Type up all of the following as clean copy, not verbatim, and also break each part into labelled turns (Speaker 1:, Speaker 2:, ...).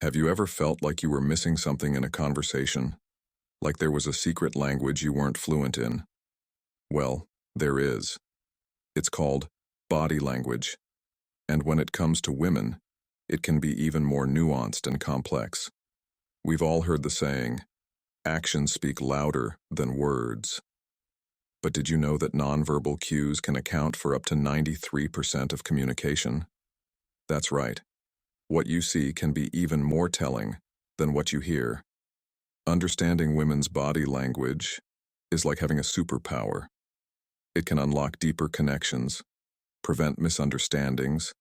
Speaker 1: Have you ever felt like you were missing something in a conversation? Like there was a secret language you weren't fluent in? Well, there is. It's called body language. And when it comes to women, it can be even more nuanced and complex. We've all heard the saying, actions speak louder than words. But did you know that nonverbal cues can account for up to 93% of communication? That's right. What you see can be even more telling than what you hear. Understanding women's body language is like having a superpower. It can unlock deeper connections, prevent misunderstandings,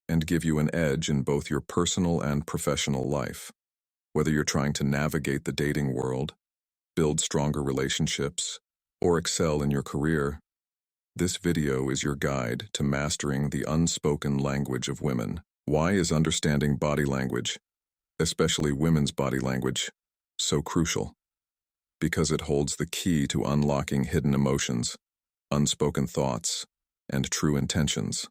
Speaker 1: and give you an edge in both your personal and professional life. Whether you're trying to navigate the dating world, build stronger relationships, or excel in your career, this video is your guide to mastering the unspoken language of women. Why is understanding body language, especially women's body language, so crucial? Because it holds the key to unlocking hidden emotions, unspoken thoughts, and true intentions.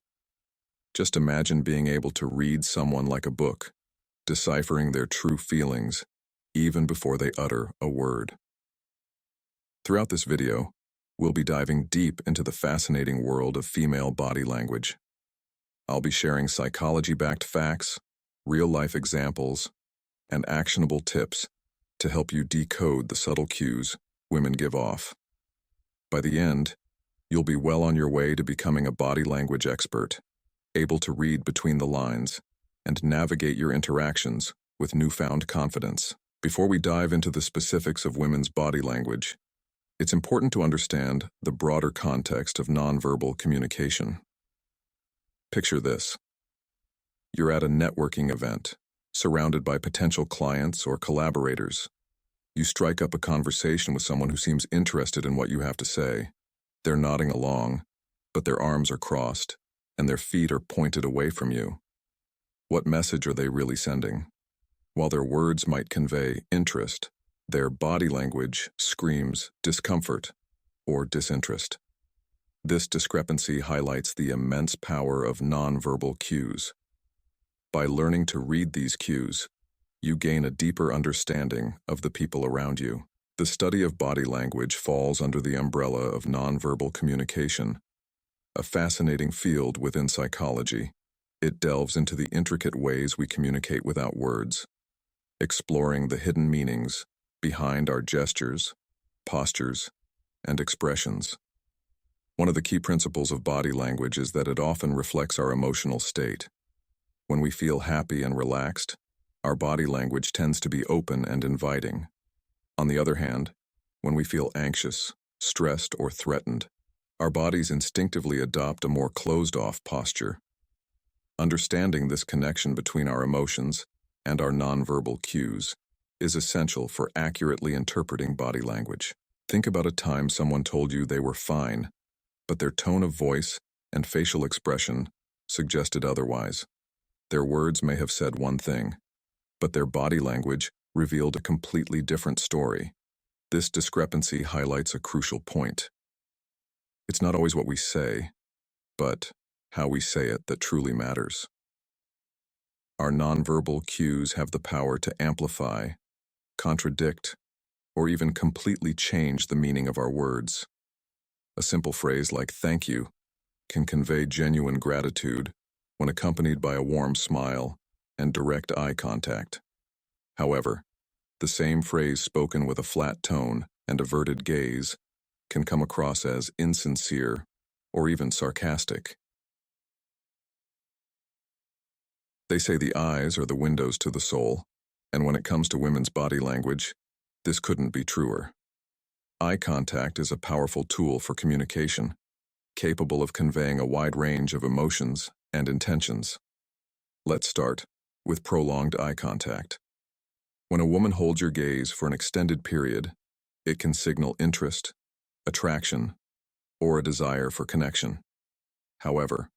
Speaker 1: Just imagine being able to read someone like a book, deciphering their true feelings even before they utter a word. Throughout this video, we'll be diving deep into the fascinating world of female body language. I'll be sharing psychology-backed facts, real-life examples, and actionable tips to help you decode the subtle cues women give off. By the end, you'll be well on your way to becoming a body language expert, able to read between the lines and navigate your interactions with newfound confidence. Before we dive into the specifics of women's body language, it's important to understand the broader context of nonverbal communication. Picture this. You're at a networking event, surrounded by potential clients or collaborators. You strike up a conversation with someone who seems interested in what you have to say. They're nodding along, but their arms are crossed, and their feet are pointed away from you. What message are they really sending? While their words might convey interest, their body language screams discomfort or disinterest. This discrepancy highlights the immense power of nonverbal cues. By learning to read these cues, you gain a deeper understanding of the people around you. The study of body language falls under the umbrella of nonverbal communication, a fascinating field within psychology. It delves into the intricate ways we communicate without words, exploring the hidden meanings behind our gestures, postures, and expressions. One of the key principles of body language is that it often reflects our emotional state. When we feel happy and relaxed, our body language tends to be open and inviting. On the other hand, when we feel anxious, stressed, or threatened, our bodies instinctively adopt a more closed-off posture. Understanding this connection between our emotions and our nonverbal cues is essential for accurately interpreting body language. Think about a time someone told you they were fine, but their tone of voice and facial expression suggested otherwise. Their words may have said one thing, but their body language revealed a completely different story. This discrepancy highlights a crucial point. It's not always what we say, but how we say it that truly matters. Our nonverbal cues have the power to amplify, contradict, or even completely change the meaning of our words. A simple phrase like "thank you" can convey genuine gratitude when accompanied by a warm smile and direct eye contact. However, the same phrase spoken with a flat tone and averted gaze can come across as insincere or even sarcastic. They say the eyes are the windows to the soul, and when it comes to women's body language, this couldn't be truer. Eye contact is a powerful tool for communication, capable of conveying a wide range of emotions and intentions. Let's start with prolonged eye contact. When a woman holds your gaze for an extended period, it can signal interest, attraction, or a desire for connection. However,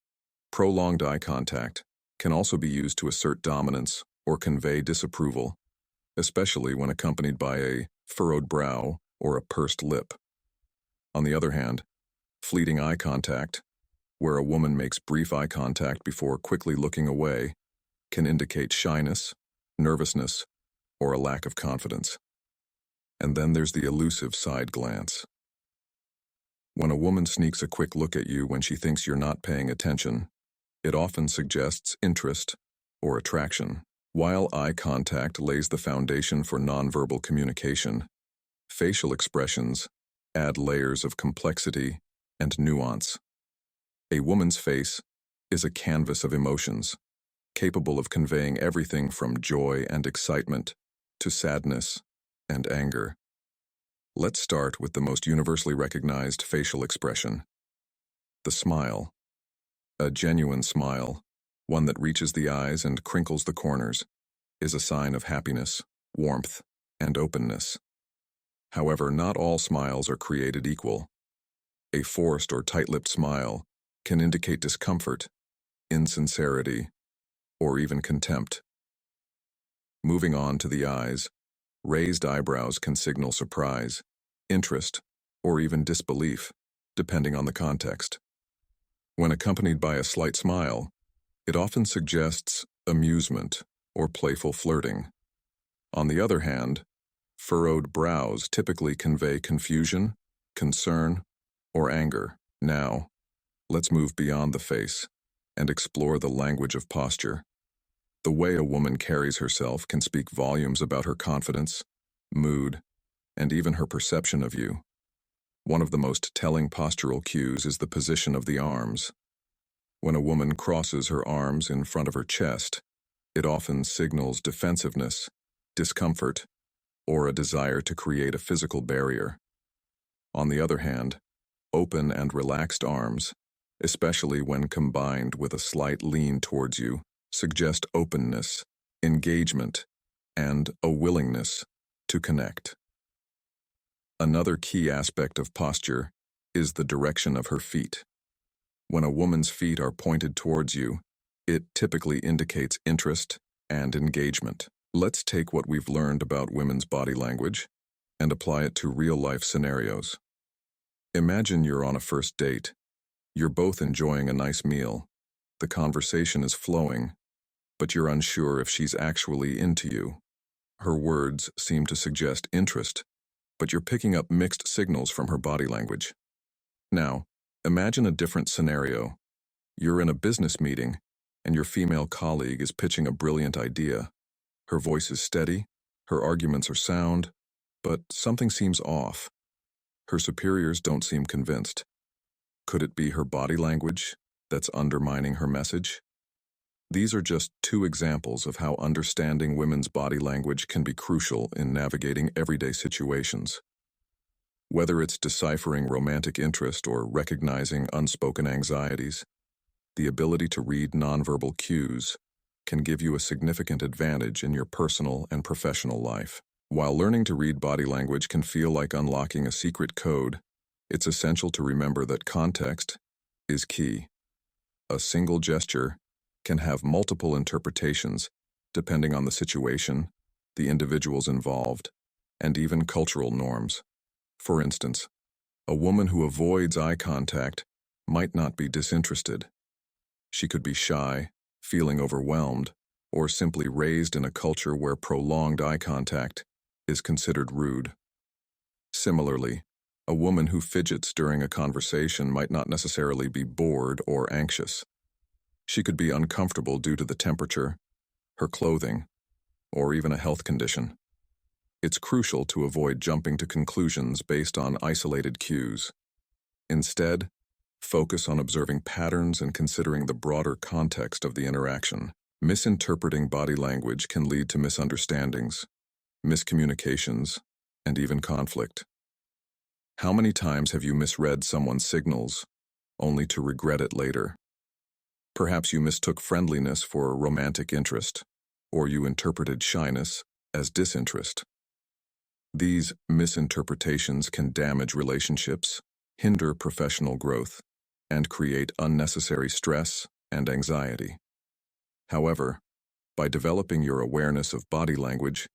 Speaker 1: prolonged eye contact can also be used to assert dominance or convey disapproval, especially when accompanied by a furrowed brow or a pursed lip. On the other hand, fleeting eye contact, where a woman makes brief eye contact before quickly looking away, can indicate shyness, nervousness, or a lack of confidence. And then there's the elusive side glance. When a woman sneaks a quick look at you when she thinks you're not paying attention, it often suggests interest or attraction. While eye contact lays the foundation for nonverbal communication, facial expressions add layers of complexity and nuance. A woman's face is a canvas of emotions, capable of conveying everything from joy and excitement to sadness and anger. Let's start with the most universally recognized facial expression: the smile. A genuine smile, one that reaches the eyes and crinkles the corners, is a sign of happiness, warmth, and openness. However, not all smiles are created equal. A forced or tight-lipped smile can indicate discomfort, insincerity, or even contempt. Moving on to the eyes, raised eyebrows can signal surprise, interest, or even disbelief, depending on the context. When accompanied by a slight smile, it often suggests amusement or playful flirting. On the other hand, furrowed brows typically convey confusion, concern, or anger. Now, let's move beyond the face and explore the language of posture. The way a woman carries herself can speak volumes about her confidence, mood, and even her perception of you. One of the most telling postural cues is the position of the arms. When a woman crosses her arms in front of her chest, it often signals defensiveness, discomfort, or a desire to create a physical barrier. On the other hand, open and relaxed arms, especially when combined with a slight lean towards you, suggest openness, engagement, and a willingness to connect. Another key aspect of posture is the direction of her feet. When a woman's feet are pointed towards you, it typically indicates interest and engagement. Let's take what we've learned about women's body language and apply it to real-life scenarios. Imagine you're on a first date. You're both enjoying a nice meal. The conversation is flowing, but you're unsure if she's actually into you. Her words seem to suggest interest, but you're picking up mixed signals from her body language. Now, imagine a different scenario. You're in a business meeting, and your female colleague is pitching a brilliant idea. Her voice is steady, her arguments are sound, but something seems off. Her superiors don't seem convinced. Could it be her body language that's undermining her message? These are just two examples of how understanding women's body language can be crucial in navigating everyday situations. Whether it's deciphering romantic interest or recognizing unspoken anxieties, the ability to read nonverbal cues can give you a significant advantage in your personal and professional life. While learning to read body language can feel like unlocking a secret code, it's essential to remember that context is key. A single gesture can have multiple interpretations depending on the situation, the individuals involved, and even cultural norms. For instance, a woman who avoids eye contact might not be disinterested. She could be shy, feeling overwhelmed, or simply raised in a culture where prolonged eye contact is considered rude. Similarly, a woman who fidgets during a conversation might not necessarily be bored or anxious. She could be uncomfortable due to the temperature, her clothing, or even a health condition. It's crucial to avoid jumping to conclusions based on isolated cues. Instead, focus on observing patterns and considering the broader context of the interaction. Misinterpreting body language can lead to misunderstandings, miscommunications, and even conflict. How many times have you misread someone's signals, only to regret it later? Perhaps you mistook friendliness for romantic interest, or you interpreted shyness as disinterest. These misinterpretations can damage relationships, hinder professional growth, and create unnecessary stress and anxiety. However, by developing your awareness of body language,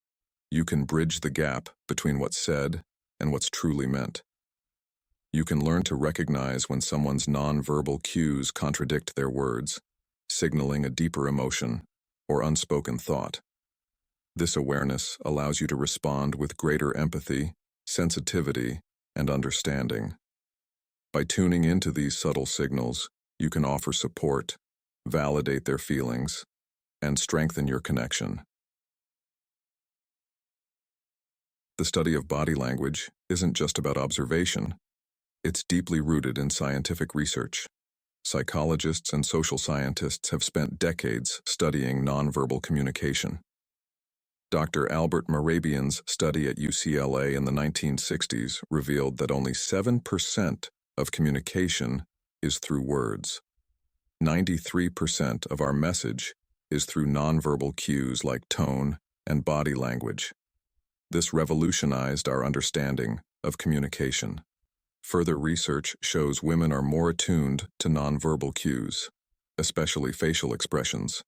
Speaker 1: you can bridge the gap between what's said and what's truly meant. You can learn to recognize when someone's nonverbal cues contradict their words, signaling a deeper emotion or unspoken thought. This awareness allows you to respond with greater empathy, sensitivity, and understanding. By tuning into these subtle signals, you can offer support, validate their feelings, and strengthen your connection. The study of body language isn't just about observation. It's deeply rooted in scientific research. Psychologists and social scientists have spent decades studying nonverbal communication. Dr. Albert Mehrabian's study at UCLA in the 1960s revealed that only 7% of communication is through words. 93% of our message is through nonverbal cues like tone and body language. This revolutionized our understanding of communication. Further research shows women are more attuned to nonverbal cues, especially facial expressions.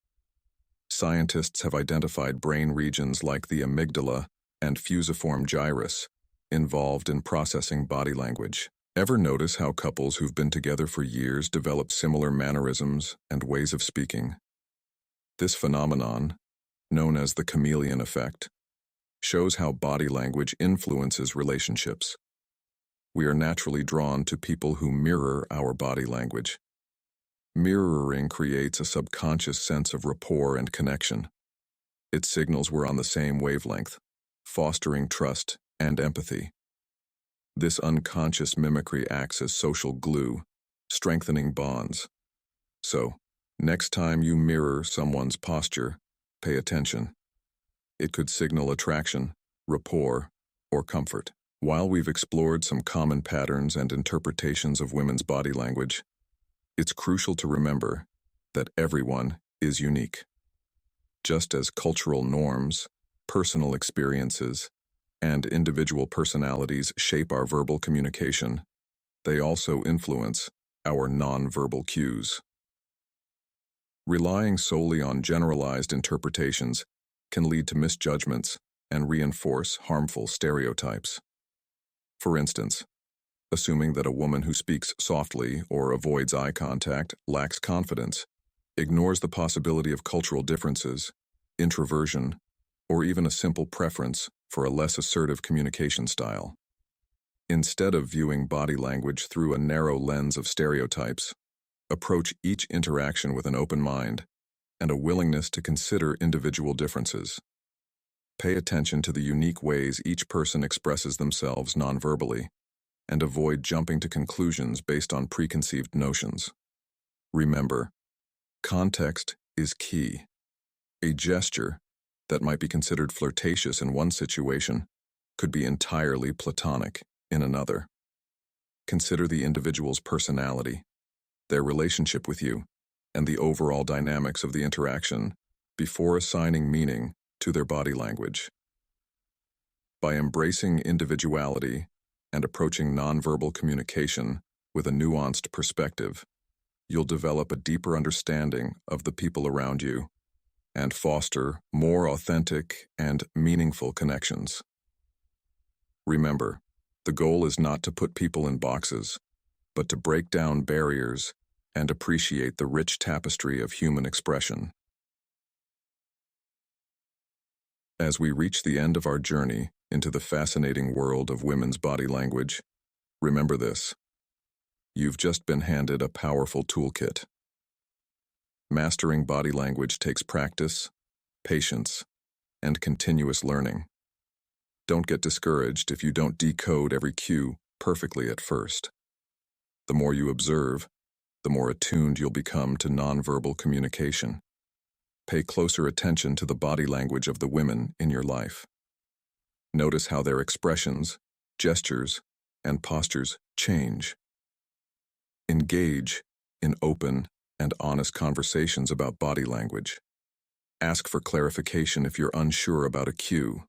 Speaker 1: Scientists have identified brain regions like the amygdala and fusiform gyrus involved in processing body language. Ever notice how couples who've been together for years develop similar mannerisms and ways of speaking? This phenomenon, known as the chameleon effect, shows how body language influences relationships. We are naturally drawn to people who mirror our body language. Mirroring creates a subconscious sense of rapport and connection. It signals we're on the same wavelength, fostering trust and empathy. This unconscious mimicry acts as social glue, strengthening bonds. So, next time you mirror someone's posture, pay attention. It could signal attraction, rapport, or comfort. While we've explored some common patterns and interpretations of women's body language, it's crucial to remember that everyone is unique. Just as cultural norms, personal experiences, and individual personalities shape our verbal communication, they also influence our nonverbal cues. Relying solely on generalized interpretations can lead to misjudgments and reinforce harmful stereotypes. For instance, assuming that a woman who speaks softly or avoids eye contact lacks confidence, ignores the possibility of cultural differences, introversion, or even a simple preference for a less assertive communication style. Instead of viewing body language through a narrow lens of stereotypes, approach each interaction with an open mind and a willingness to consider individual differences. Pay attention to the unique ways each person expresses themselves nonverbally, and avoid jumping to conclusions based on preconceived notions. Remember, context is key. A gesture that might be considered flirtatious in one situation could be entirely platonic in another. Consider the individual's personality, their relationship with you, and the overall dynamics of the interaction before assigning meaning to their body language. By embracing individuality and approaching nonverbal communication with a nuanced perspective, you'll develop a deeper understanding of the people around you and foster more authentic and meaningful connections. Remember, the goal is not to put people in boxes, but to break down barriers and appreciate the rich tapestry of human expression. As we reach the end of our journey into the fascinating world of women's body language, remember this: you've just been handed a powerful toolkit. Mastering body language takes practice, patience, and continuous learning. Don't get discouraged if you don't decode every cue perfectly at first. The more you observe, the more attuned you'll become to nonverbal communication. Pay closer attention to the body language of the women in your life. Notice how their expressions, gestures, and postures change. Engage in open and honest conversations about body language. Ask for clarification if you're unsure about a cue.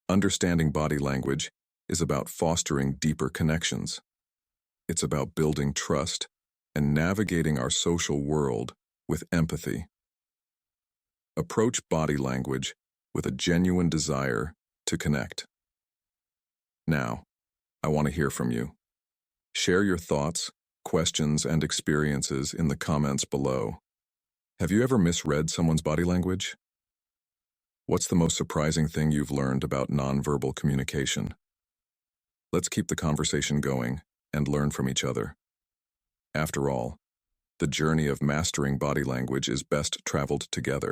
Speaker 1: Understanding body language is about fostering deeper connections. It's about building trust and navigating our social world with empathy. Approach body language with a genuine desire to connect. Now, I want to hear from you. Share your thoughts, questions, and experiences in the comments below. Have you ever misread someone's body language? What's the most surprising thing you've learned about nonverbal communication? Let's keep the conversation going and learn from each other. After all, the journey of mastering body language is best traveled together.